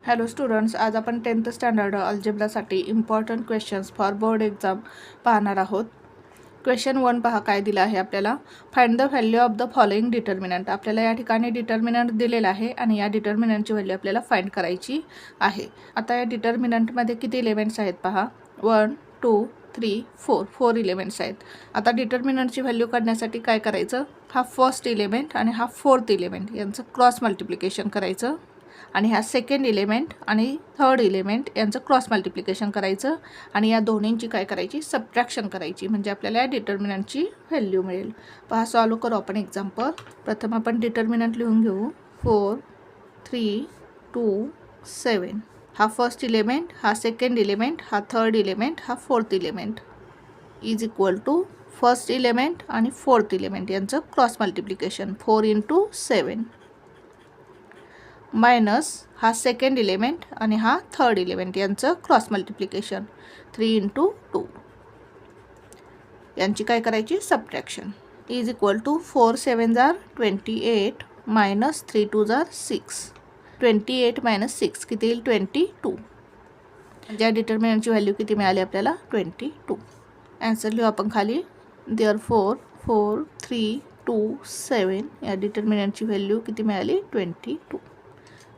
Hello students, आज आपण 10th standard अल्जेब्रासाठी important questions for board exam पाहणार आहोत. क्वेश्चन 1 पहा काय दिलं आहे आपल्याला. Find the value of the following determinant. आपल्याला या ठिकाणी डिटर्मिनंट दिलेला आहे आणि या डिटर्मिनंटची व्हॅल्यू आपल्याला फाइंड करायची आहे. आता या डिटर्मिनंटमध्ये किती एलिमेंट्स आहेत पहा. 1 2 3 4 4 एलिमेंट्स आहेत. आता डिटर्मिनंटची व्हॅल्यू काढण्यासाठी काय करायचं, हा फर्स्ट एलिमेंट आणि हा फोर्थ एलिमेंट यांचं क्रॉस मल्टिप्लिकेशन करायचं आणि ह्या सेकंड एलिमेंट आणि थर्ड एलिमेंट यांचं क्रॉस मल्टिप्लिकेशन करायचं आणि या दोन्हींची काय करायची, सबट्रॅक्शन करायची, म्हणजे आपल्याला या डिटर्मिनंटची व्हॅल्यू मिळेल. पहा सॉल्व करू आपण एक्झाम्पल. प्रथम आपण डिटर्मिनंट लिहून घेऊ. 4 3 2 7. हा फर्स्ट एलिमेंट, हा सेकंड एलिमेंट, हा थर्ड एलिमेंट, हा fourth element is equal to first element आणि फोर्थ एलिमेंट यांचं क्रॉस मल्टिप्लिकेशन 4 × 7 मायनस हा सेकंड एलिमेंट आणि हा थर्ड एलिमेंट यांचं क्रॉस मल्टिप्लिकेशन 3 × 2 यांची काय करायची, subtraction is equal to 4 7 28 minus 3 2 6. 28 minus 6 किती येईल, 22. ज्या डिटर्मिनंटची व्हॅल्यू किती मिळाली आपल्याला, 22. ॲन्सर लिहू आपण खाली. देअरफॉर 4 3 2 7 या डिटर्मिनंटची व्हॅल्यू किती मिळाली, 22.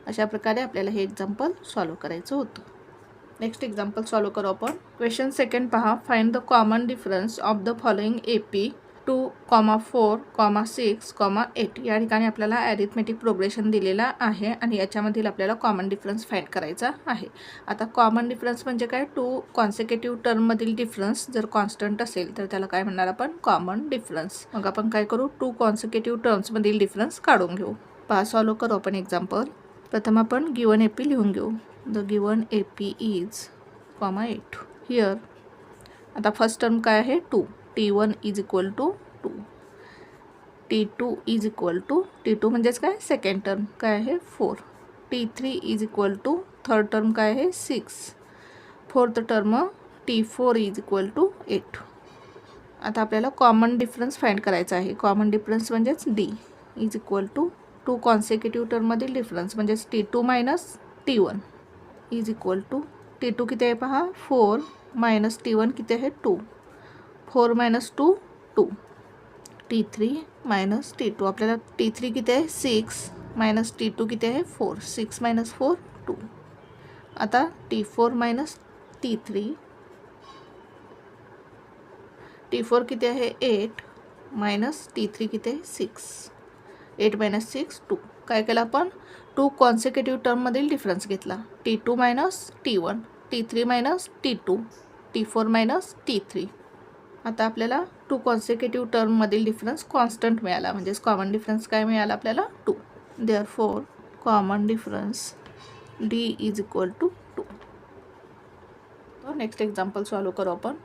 अशा प्रकारे आपल्याला हे एक्झाम्पल सॉल्व करायचं होतं. नेक्स्ट एक्झाम्पल सॉल्व करू आपण. क्वेश्चन सेकंड पहा. Find the common difference of the following AP 2, 4, 6, 8. या ठिकाणी आपल्याला ॲरिथमेटिक प्रोग्रेशन दिलेला आहे आणि याच्यामधील आपल्याला कॉमन डिफरन्स फाइंड करायचा आहे. आता कॉमन डिफरन्स म्हणजे काय, 2 कॉन्सिक्युटिव्ह टर्ममधील डिफरन्स जर कॉन्स्टंट असेल तर त्याला काय म्हणणार आपण, कॉमन डिफरन्स. मग आपण काय करू, 2 कॉन्सिक्युटिव्ह टर्म्समधील डिफरन्स काढून घेऊ. पहा सॉल्व करू आपण एक्झाम्पल. प्रथम आपण गिवन AP लिहून घेऊ. The given AP is 8 here. आता फर्स्ट टर्म काय आहे, 2. T1 is equal to 2. T2 is equal to, T2 म्हणजेच काय, सेकंड टर्म काय आहे 4. T3 is equal to, third term काय आहे 6. Fourth term T4 is equal to 8. आता आपल्याला कॉमन डिफरन्स फाइंड करायचा आहे. कॉमन डिफरन्स म्हणजेच D is equal to 2 consecutive टर्ममधील डिफरन्स म्हणजेच T2 minus T1 is equal to, T2 किती आहे पहा, 4 मायनस T1 किती आहे 2. 4 मायनस 2 2. T3 minus T2. आपल्याला T3 किती आहे 6 मायनस T2 किती आहे 4. 6 मायनस 4 2. आता T4 मायनस T3. T4 किती आहे 8 मायनस T3 किती आहे 6. 8 मायनस 6 2. काय केलं आपण, 2 कॉन्सिक्युटिव्ह टर्ममधील डिफरन्स घेतला. T2 minus T1, T3 minus T2, T4 minus T3. आता आपल्याला 2 कॉन्सिक्युटिव्ह टर्ममधील डिफरन्स कॉन्स्टंट मिळाला, म्हणजेच कॉमन डिफरन्स काय मिळाला आपल्याला, 2. Therefore common difference D is equal to 2. तर नेक्स्ट एक्झाम्पल सॉल्व करू आपण.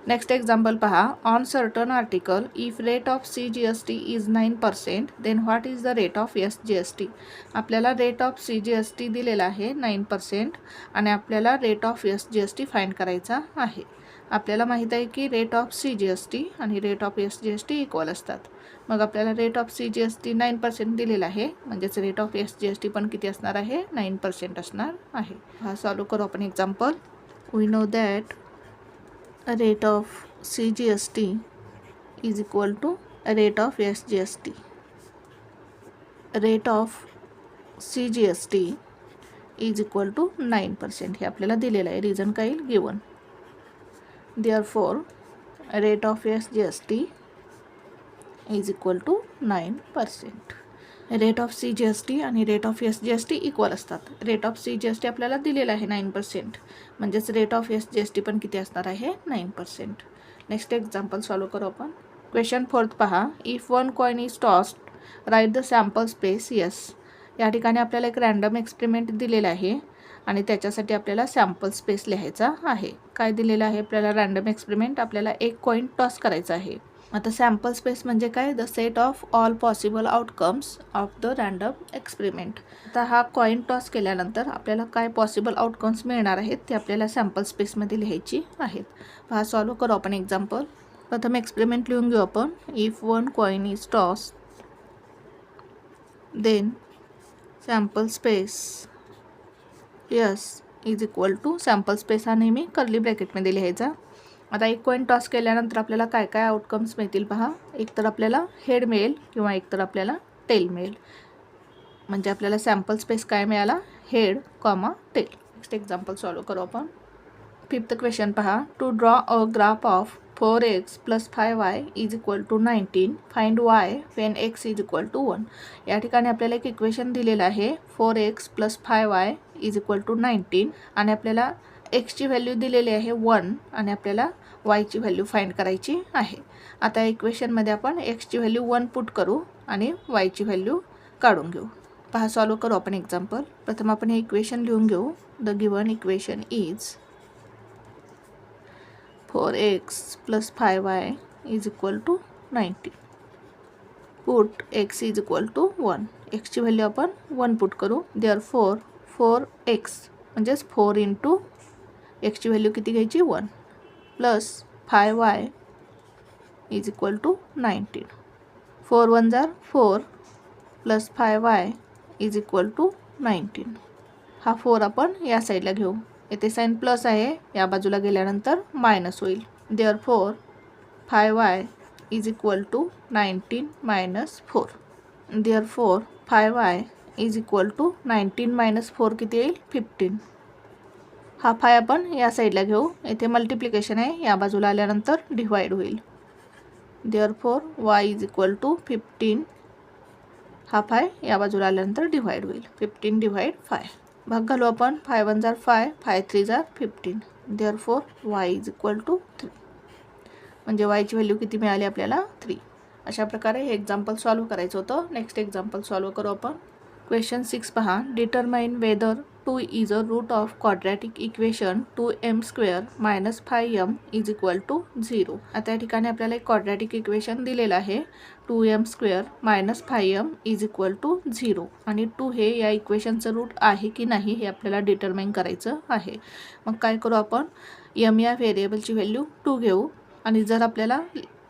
नेक्स्ट एक्झाम्पल पहा. On certain article if rate of CGST is 9% then what is the rate of SGST. आपल्याला रेट ऑफ CGST दिलेला आहे 9% आणि आपल्याला रेट ऑफ SGST फाइंड करायचा आहे. आपल्याला माहीत आहे की रेट ऑफ CGST आणि रेट ऑफ SGST इक्वल असतात. मग आपल्याला रेट ऑफ CGST 9% दिलेला आहे, म्हणजेच रेट ऑफ SGST पण किती असणार आहे, 9% असणार आहे. हा सॉल्व करू आपण example. We know that rate of CGST is equal to rate of SGST. Rate of CGST is equal to 9%. हे आपल्याला दिलेलं आहे. रिझन काय येईल, given. Therefore rate of SGST is equal to 9%. Rate of CGST आणि rate of SGST equal असतात. Rate of CGST आपल्याला दिलेला आहे 9%, म्हणजेच रेट ऑफ SGST पण किती असणार आहे, 9%. नेक्स्ट एक्झाम्पल सॉल्व करू आपण. क्वेश्चन फोर्थ पहा. If 1 coin is tossed right the sample space S. या ठिकाणी आपल्याला एक रँडम एक्सपेरिमेंट दिलेला आहे आणि त्याच्यासाठी आपल्याला सॅम्पल स्पेस लिहायचा आहे. काय दिलेलं आहे आपल्याला, रँडम एक्सपेरिमेंट. आपल्याला एक कॉइन टॉस करायचा आहे. आता सॅम्पल स्पेस म्हणजे काय, the set of all possible outcomes of the random experiment. आता हा कॉइन टॉस केल्यानंतर आपल्याला काय पॉसिबल आउटकम्स मिळणार आहेत ते आपल्याला सॅम्पल स्पेसमध्ये लिहायची आहेत. हा सॉल्व करू आपण एक्झाम्पल. प्रथम एक्सपेरिमेंट लिहून घेऊ आपण. If 1 coin is toss then sample space S is equal to sample space हा नेहमी कर्ली ब्रॅकेटमध्ये लिहायचा. आता एक कॉईन टॉस केल्यानंतर आपल्याला काय काय आउटकम्स मिळतील पहा. एक तर आपल्याला हेड मिळेल किंवा एक तर आपल्याला टेल मिळेल. म्हणजे आपल्याला सॅम्पल स्पेस काय मिळाला, head comma tail. Next example solve करू आपण. 5th क्वेश्चन पहा. To draw a graph of 4x + 5y is equal to 19. Find y when x is equal to 1. या ठिकाणी आपल्याला एक इक्वेशन दिलेलं आहे 4x + 5y is equal to 19 आणि आपल्याला एक्सची व्हॅल्यू दिलेली आहे 1 आणि आपल्याला वायची व्हॅल्यू फाइंड करायची आहे. आता इक्वेशनमध्ये आपण एक्सची व्हॅल्यू 1 पुट करू आणि वायची व्हॅल्यू काढून घेऊ. पहा सॉल्व करू आपण एक्झाम्पल. प्रथम आपण हे इक्वेशन लिहून घेऊ. The given equation is 4x + 5y is equal to 19. Put x is equal to 1. एक्सची व्हॅल्यू आपण 1 पुट करू. देअरफॉर 4x म्हणजेच 4 इंटू एक्सची व्हॅल्यू किती घ्यायची 1 plus 5y is equal to 19. 4 1 जार 4 plus 5y is equal to 19. हा 4 आपण या साईडला घेऊ. येथे साइन प्लस आहे, या बाजूला गेल्यानंतर मायनस होईल. Therefore 5y is equal to 19 minus 4. Therefore 5y is equal to 19 minus 4 किती येईल 15. हा 5 आपण या साईडला घेऊ. येथे मल्टिप्लिकेशन आहे, या बाजूला आल्यानंतर डिवाइड होईल. Therefore y is equal to 15. हा 5 या बाजूला आल्यानंतर डिवाइड होईल. 15 डिवाइड 5. भाग घालू आपण. 5 1 जार 5, 5 3 जार 15. Therefore y is equal to 3. म्हणजे वायची व्हॅल्यू किती मिळाली आपल्याला 3. अशा प्रकारे हे एक्झाम्पल सॉल्व करायचं होतं. नेक्स्ट एक्झाम्पल सॉल्व करू आपण. क्वेश्चन 6 पहा. Determine whether 2 is a root of quadratic equation 2m² - 5m is equal to 0. आता या ठिकाणी आपल्याला एक क्वाड्रॅटिक इक्वेशन दिलेलं आहे 2m² - 5m is equal to 0 आणि 2 हे या इक्वेशनचं रूट आहे की नाही हे आपल्याला डिटरमाइन करायचं आहे. मग काय करू आपण. m या व्हेरिएबलची व्हॅल्यू 2 घेऊ आणि जर आपल्याला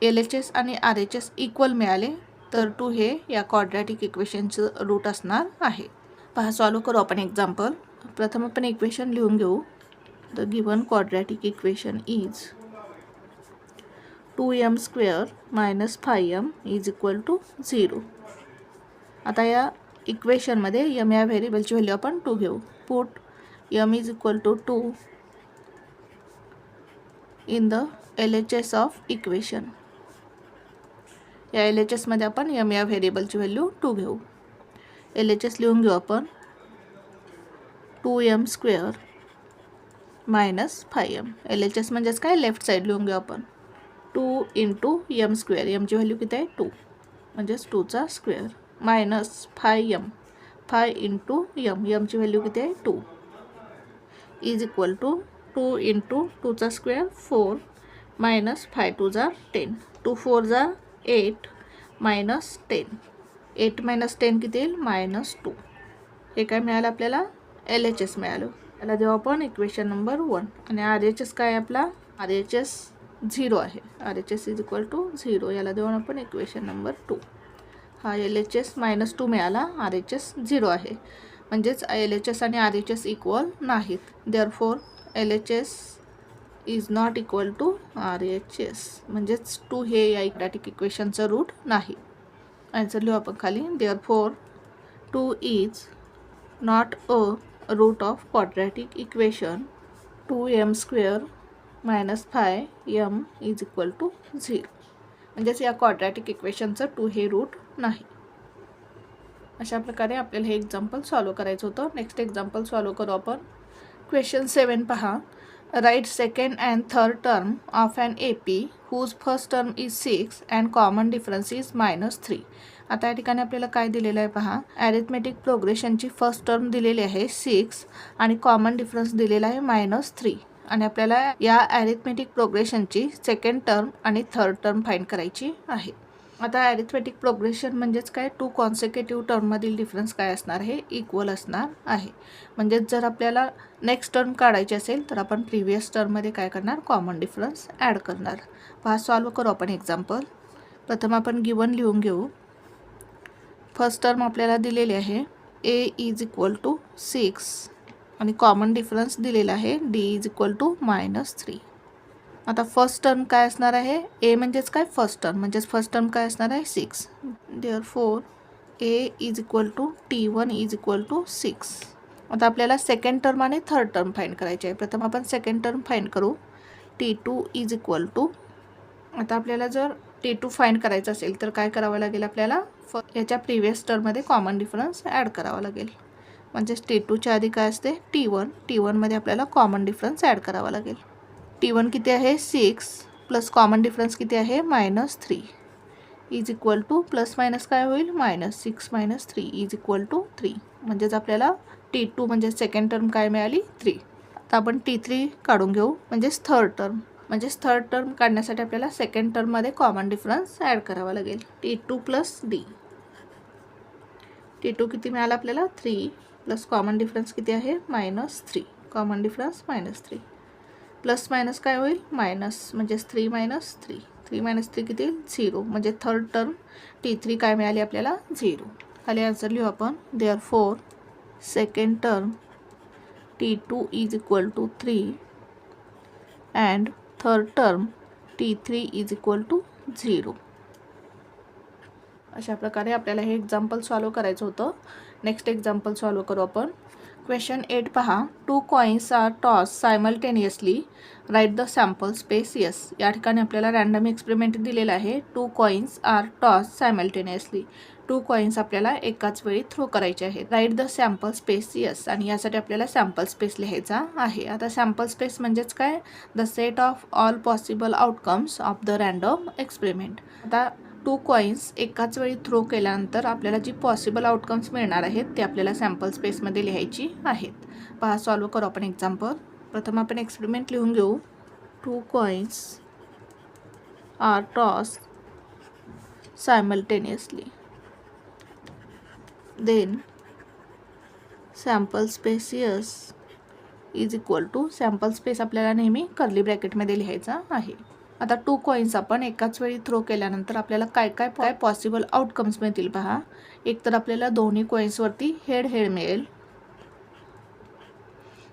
LHS आणि RHS इक्वल मिळाले तर 2 हे या क्वाड्रॅटिक इक्वेशनचं रूट असणार आहे. पहा सॉल्व करू आपण एक्झाम्पल. प्रथम आपण इक्वेशन लिहून घेऊ. The given quadratic equation is 2m² - 5m is equal to 0. आता या इक्वेशनमध्ये m या व्हेरिएबलची व्हॅल्यू आपण 2 घेऊ. Put m is equal to 2 in the LHS of equation. या LHS मध्ये आपण m या व्हेरिएबलची व्हॅल्यू 2 घेऊ. LHS लिहून घेऊ आपण. 2m² - 5m. LHS म्हणजेच काय लेफ्ट साईड लिहून घेऊ आपण. 2 इंटू m². mची व्हॅल्यू किती आहे 2 म्हणजेच 2चा स्क्वेअर मायनस 5m. 5 इंटू mची व्हॅल्यू किती आहे 2 इज इक्वल टू 2 इंटू 2चा स्क्वेअर 4 मायनस 5 2 जार 10. 2 4 जार 8 मायनस 10. 8 मायनस 10 किती येईल -2. हे काय मिळालं आपल्याला LHS मिळालं. याला देऊ आपण इक्वेशन नंबर 1. आणि RHS काय आहे आपला RHS 0 आहे. RHS is equal to 0. याला देऊन आपण इक्वेशन नंबर 2. हा LHS -2 मिळाला. RHS 0 आहे. म्हणजेच LHS आणि RHS इक्वल नाहीत. Therefore LHS is not equal to RHS. म्हणजेच 2 हे या क्वाड्रॅटिक इक्वेशनचं रूट नाही. आन्सर लिहू आपण खाली. Therefore 2 is not a root of quadratic equation 2m² - 5m is equal to 0. म्हणजेच या क्वाड्रॅटिक इक्वेशनचं 2 हे रूट नाही. अशा प्रकारे आपल्याला हे एक्झाम्पल सॉल्व करायचं होतं. नेक्स्ट एक्झाम्पल सॉल्व करू आपण. क्वेश्चन 7 पहा. Write second and third term of an AP whose first term is 6 and common difference is -3. आता या ठिकाणी आपल्याला काय दिलेलं आहे पहा. ॲरिथमेटिक प्रोग्रेशनची फर्स्ट टर्म दिलेली आहे 6 आणि कॉमन डिफरन्स दिलेला आहे -3 आणि आपल्याला या ॲरिथमेटिक प्रोग्रेशनची सेकंड टर्म आणि थर्ड टर्म फाइंड करायची आहे. आता ॲरिथमेटिक प्रोग्रेशन म्हणजेच काय 2 कॉन्सिक्युटिव्ह टर्ममधील डिफरन्स काय असणार आहे इक्वल असणार आहे. म्हणजेच जर आपल्याला नेक्स्ट टर्म काढायची असेल तर आपण प्रिव्हियस टर्ममध्ये काय करणार कॉमन डिफरन्स ॲड करणार. पहा सॉल्व करू आपण एक्झाम्पल. प्रथम आपण गिवन लिहून घेऊ. फर्स्ट टर्म आपल्याला दिलेली आहे a इज इक्वल टू 6 आणि कॉमन डिफरन्स दिलेला आहे डी इज इक्वल टू -3. आता फर्स्ट टर्म काय असणार आहे, ए म्हणजेच काय फर्स्ट टर्म, म्हणजेच फर्स्ट टर्म काय असणार आहे 6. Therefore a is equal to T1 is equal to 6. आता आपल्याला सेकंड टर्म आणि थर्ड टर्म फाइंड करायचे आहे. प्रथम आपण सेकंड टर्म फाइंड करू. T2 इज इक्वल टू, आता आपल्याला जर T2 फाइंड करायचं असेल तर काय करावं लागेल, आपल्याला याच्या प्रिव्हियस टर्ममध्ये कॉमन डिफरन्स ॲड करावा लागेल. म्हणजेच T2च्या आधी काय असते T1मध्ये आपल्याला कॉमन डिफरन्स ॲड करावा लागेल. T1 किती आहे 6 प्लस कॉमन डिफरन्स किती आहे -3 is equal two plus minus काय होईल -6 - 3 इज इक्वल टू 3. म्हणजेच आपल्याला T2 म्हणजे सेकंड टर्म काय मिळाली 3. आता आपण T3 काढून घेऊ, म्हणजेच थर्ड टर्म. म्हणजेच थर्ड टर्म काढण्यासाठी आपल्याला सेकंड टर्ममध्ये कॉमन डिफरन्स ॲड करावा लागेल. T2 plus D. T2 किती मिळाला आपल्याला 3 प्लस कॉमन डिफरन्स किती आहे -3. कॉमन डिफरन्स -3 प्लस मायनस काय होईल मायनस, म्हणजेच 3 - 3. 3 - 3 किती 0. म्हणजे थर्ड टर्म T3 काय मिळाली आपल्याला 0. खाली आन्सर लिहू आपण. Therefore second term T2 is equal to 3 and third term T3 is equal to 0. अशा प्रकारे आपल्याला हे एक्झाम्पल सॉल्व करायचं होतं. नेक्स्ट एक्झाम्पल सॉल्व करू आपण. क्वेश्चन 8 पहा. 2 coins are toss simultaneously, write the sample space S. या ठिकाणी आपल्याला रँडम एक्सपेरिमेंट दिलेला आहे. 2 coins are toss simultaneously. 2 coins आपल्याला एकाच वेळी थ्रो करायचे आहेत. Write the sample space S. आणि यासाठी आपल्याला सॅम्पल स्पेस लिहायचा आहे. आता सॅम्पल स्पेस म्हणजेच काय, the set of all possible outcomes of the random experiment. आता 2 कॉइन्स एकाच वेळी थ्रो केल्यानंतर आपल्याला जी पॉसिबल आउटकम्स मिळणार आहेत ते आपल्याला सॅम्पल स्पेसमध्ये लिहायची आहेत. पहा सॉल्व करू आपण एक्झाम्पल. प्रथम आपण एक्सपेरिमेंट लिहून घेऊ. 2 coins are toss simultaneously, then sample space S is equal to, sample space आपल्याला नेहमी कर्ली ब्रॅकेटमध्ये लिहायचा आहे. आता 2 कॉइन्स आपण एकाच वेळी थ्रो केल्यानंतर आपल्याला काय काय पॉसिबल आउटकम्स मिळतील पहा. एक तर आपल्याला दोन्ही कॉइन्सवरती हेड मिळेल,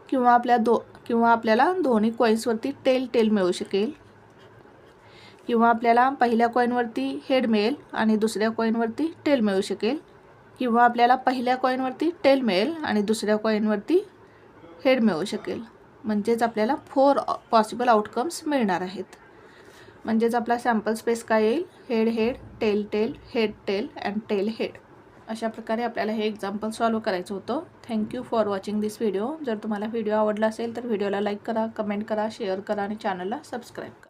किंवा आपल्याला दोन्ही कॉइन्सवरती टेल मिळू शकेल, किंवा आपल्याला पहिल्या कॉइनवरती हेड मिळेल आणि दुसऱ्या कॉइनवरती टेल मिळू शकेल, किंवा आपल्याला पहिल्या कॉइनवरती टेल मिळेल आणि दुसऱ्या कॉइनवरती हेड मिळू शकेल. म्हणजेच आपल्याला 4 पॉसिबल आउटकम्स मिळणार आहेत. म्हणजेच आपला सॅम्पल स्पेस काय येईल, head tail head tail and tail head. अशा प्रकारे आपल्याला हे एक्झाम्पल सॉल्व करायचं होतं. Thank you for watching this video. जर तुम्हाला व्हिडिओ आवडला असेल तर व्हिडिओला लाईक करा, कमेंट करा, शेअर करा आणि चॅनलला सबस्क्राईब करा.